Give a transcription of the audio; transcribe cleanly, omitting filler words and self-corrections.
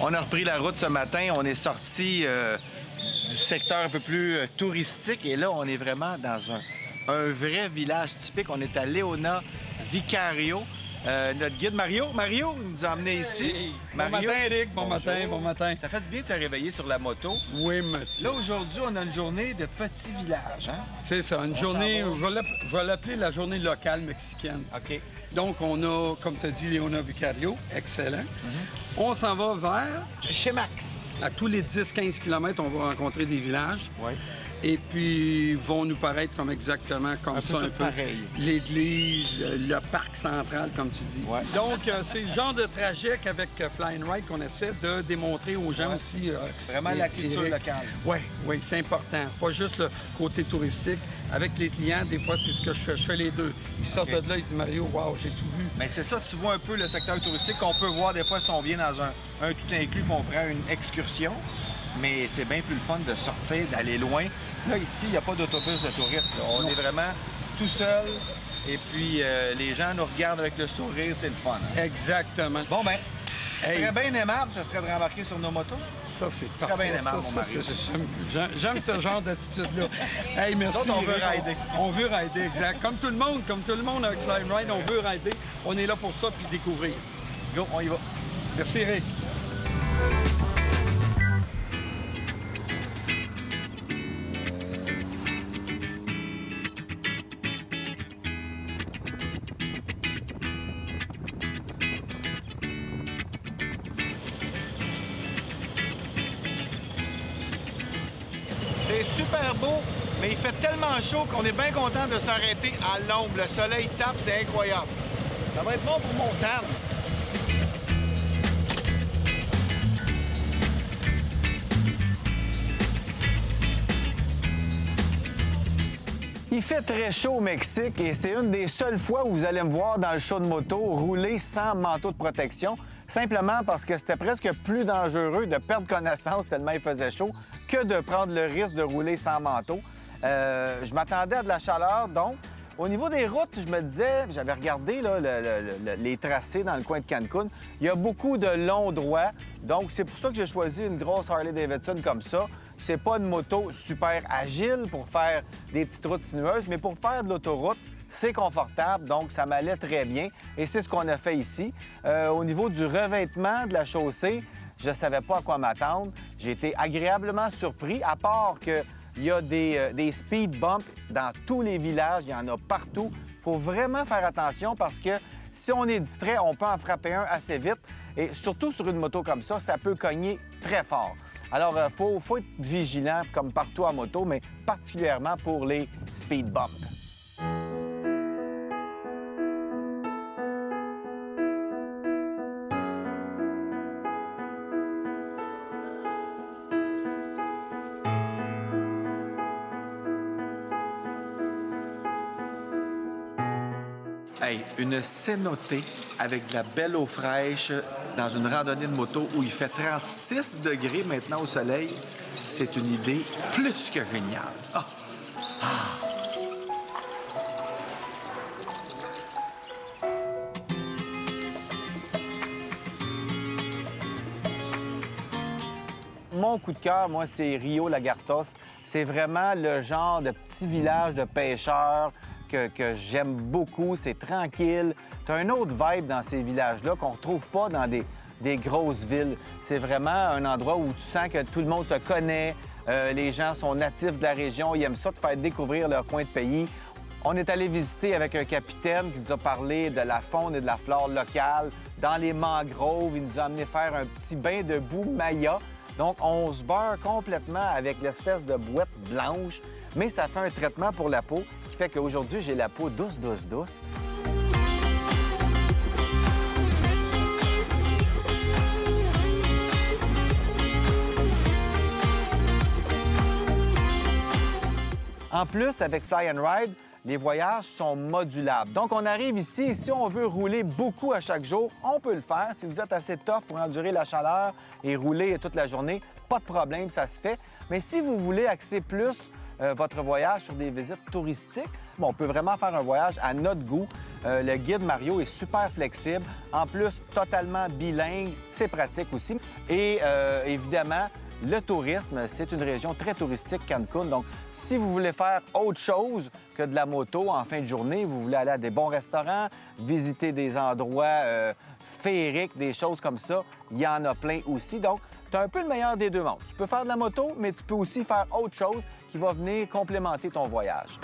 On a repris la route ce matin. On est sorti du secteur un peu plus touristique et là, on est vraiment dans un vrai village typique. On est à Leona Vicario. Notre guide Mario nous a emmenés ici. Hey, Mario, bon matin, Eric. Bon bonjour. matin, bon matin. Ça fait du bien de se réveiller sur la moto. Oui, monsieur. Là, aujourd'hui, on a une journée de petit village. Hein? C'est ça, une journée, je vais l'appeler la journée locale mexicaine. OK. Donc, on a, comme tu as dit, Leona Vicario, excellent. On s'en va vers, Chez Max. à tous les 10-15 km, on va rencontrer des villages. Oui. Et puis, vont nous paraître comme exactement comme Un ça, peu un tout peu. pareil. L'église, le parc central, comme tu dis. Ouais. Donc, c'est le genre de trajet qu'avec Fly and Ride qu'on essaie de démontrer aux gens Ouais. aussi. Vraiment la culture locale. Oui, oui, c'est important. Pas juste le côté touristique. Avec les clients, des fois, c'est ce que je fais. Je fais les deux. Ils sortent OK. de là, ils disent Mario, wow, j'ai tout vu. Mais c'est ça, tu vois un peu le secteur touristique qu'on peut voir des fois si on vient dans un tout inclus puis on prend une excursion. Mais c'est bien plus le fun de sortir, d'aller loin. Là, ici, il n'y a pas d'autobus de touristes. Là. On est vraiment tout seul. Et puis, les gens nous regardent avec le sourire, c'est le fun. Exactement. Bon, ben, ce Hey. serait bien aimable, ça serait de rembarquer sur nos motos. Ça, c'est Très parfait. bien aimable, mon Ça, Mario. j'aime ce genre d'attitude-là. Hey, merci. Nous autres, on veut Eric. rider. On veut rider, exact. Comme tout le monde avec Fly and Ride, on veut rider. On est là pour ça, puis découvrir. Go, on y va. Merci, Eric. C'est super beau, mais il fait tellement chaud qu'on est bien content de s'arrêter à l'ombre. Le soleil tape, c'est incroyable. Ça va être bon pour mon tan. Il fait très chaud au Mexique et c'est une des seules fois où vous allez me voir dans le show de moto rouler sans manteau de protection, simplement parce que c'était presque plus dangereux de perdre connaissance tellement il faisait chaud que de prendre le risque de rouler sans manteau. Je m'attendais à de la chaleur, donc au niveau des routes, je me disais, j'avais regardé là, les tracés dans le coin de Cancun, il y a beaucoup de longs droits, donc c'est pour ça que j'ai choisi une grosse Harley-Davidson comme ça. C'est pas une moto super agile pour faire des petites routes sinueuses, mais pour faire de l'autoroute, c'est confortable, donc ça m'allait très bien. Et c'est ce qu'on a fait ici. Au niveau du revêtement de la chaussée, je ne savais pas à quoi m'attendre. J'ai été agréablement surpris, à part qu'il y a des speed bumps dans tous les villages, il y en a partout. Il faut vraiment faire attention parce que si on est distrait, on peut en frapper un assez vite. Et surtout sur une moto comme ça peut cogner très fort. Alors, il faut être vigilant comme partout en moto, mais particulièrement pour les speed bumps. Hey, une cénotée avec de la belle eau fraîche dans une randonnée de moto où il fait 36 degrés maintenant au soleil, c'est une idée plus que géniale. Ah! Mon coup de cœur, moi, c'est Rio Lagartos. C'est vraiment le genre de petit village de pêcheurs que j'aime beaucoup. C'est tranquille. Tu as un autre vibe dans ces villages-là qu'on ne retrouve pas dans des grosses villes. C'est vraiment un endroit où tu sens que tout le monde se connaît. Les gens sont natifs de la région. Ils aiment ça, te faire découvrir leur coin de pays. On est allé visiter avec un capitaine qui nous a parlé de la faune et de la flore locale. Dans les mangroves, il nous a amené faire un petit bain de boue Maya. Donc, on se beurre complètement avec l'espèce de bouette blanche, mais ça fait un traitement pour la peau qui fait qu'aujourd'hui, j'ai la peau douce, douce, douce. En plus, avec Fly and Ride, les voyages sont modulables. Donc, on arrive ici et si on veut rouler beaucoup à chaque jour, on peut le faire. Si vous êtes assez tough pour endurer la chaleur et rouler toute la journée, pas de problème, ça se fait. Mais si vous voulez axer plus votre voyage sur des visites touristiques, bon, on peut vraiment faire un voyage à notre goût. Le guide Mario est super flexible. En plus, totalement bilingue. C'est pratique aussi. Et évidemment, le tourisme, c'est une région très touristique, Cancun. Donc, si vous voulez faire autre chose que de la moto en fin de journée, vous voulez aller à des bons restaurants, visiter des endroits féeriques, des choses comme ça, il y en a plein aussi. Donc, tu as un peu le meilleur des deux mondes. Tu peux faire de la moto, mais tu peux aussi faire autre chose qui va venir complémenter ton voyage.